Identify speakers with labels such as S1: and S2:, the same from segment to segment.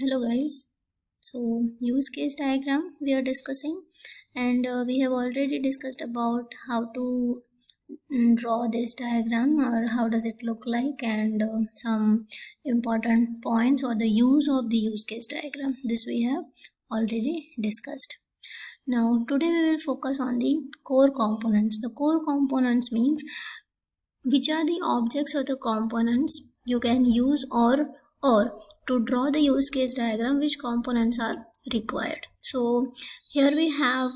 S1: Hello guys. So use case diagram we are discussing, and we have already discussed about how to draw this diagram or how does it look like, and some important points or the use of the use case diagram. This we have already discussed. Now today we will focus on the core components. The core components means which are the objects or the components you can use, or to draw the use case diagram, which components are required. So here we have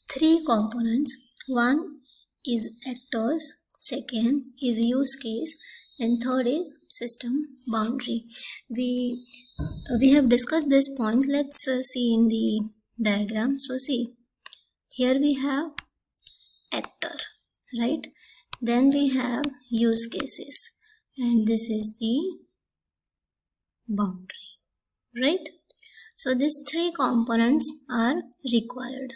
S1: three components. One is actors, second is use case, and third is system boundary. We have discussed this point. Let's see in the diagram. So see, here we have actor, right? Then we have use cases, and this is the boundary, right? So these three components are required.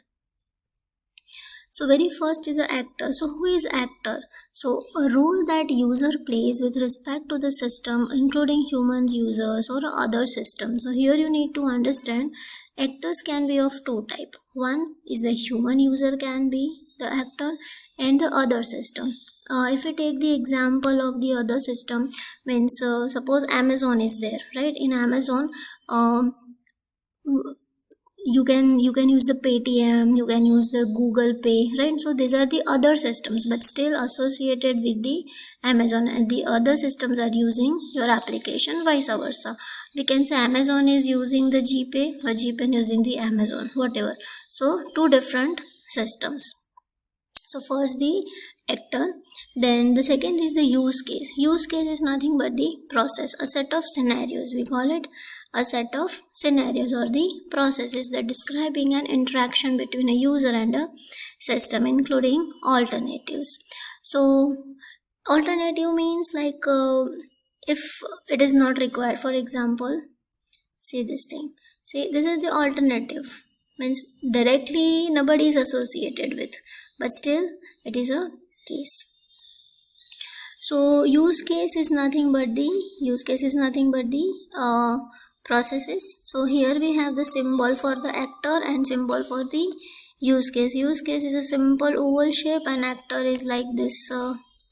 S1: So very first is an actor. So who is actor? So a role that user plays with respect to the system, including humans, users, or other systems. So here you need to understand actors can be of two type. One is the human user can be the actor, and the other system. If we take the example of the other system, means suppose Amazon is there, right? In Amazon, you can use the Paytm, you can use the Google Pay, right? So these are the other systems, but still associated with the Amazon, and the other systems are using your application, vice versa. We can say Amazon is using the GPay, or GPay using the Amazon, whatever. So two different systems. So first the actor, then the second is the use case. Use case is nothing but the process, a set of scenarios. We call it a set of scenarios, or the processes that describing an interaction between a user and a system, including alternatives. So alternative means like if it is not required. For example, see this thing. See, this is the alternative, means directly nobody is associated with, but still it is a case. So use case is nothing but the processes. So here we have the symbol for the actor and symbol for the use case. Use case is a simple oval shape, and actor is like this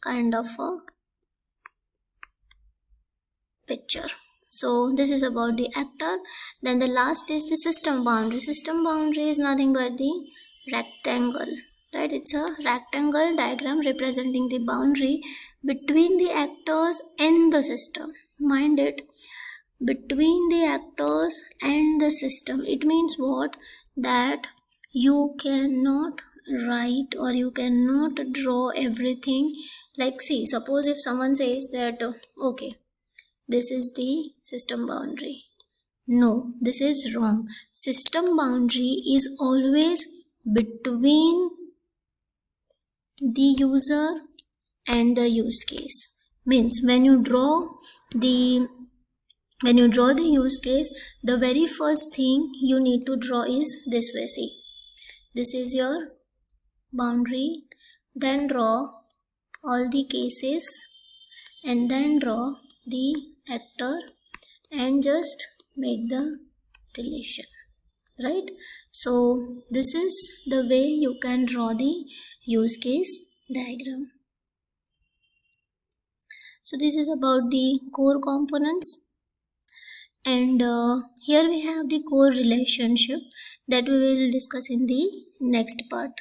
S1: kind of a picture. So this is about the actor. Then the last is the system boundary. System boundary is nothing but the rectangle, right? It's a rectangle diagram representing the boundary between the actors and the system. Mind it, between the actors and the system. It means what? That you cannot write or you cannot draw everything. Like, see, suppose if someone says that okay, this is the system boundary. No, this is wrong. System boundary is always between the user and the use case. Means when you draw the use case, the very first thing you need to draw is this way. See, this is your boundary. Then draw all the cases, and then draw the actor, and just make the relation, right? So this is the way you can draw the use case diagram. So this is about the core components, and here we have the core relationship that we will discuss in the next part.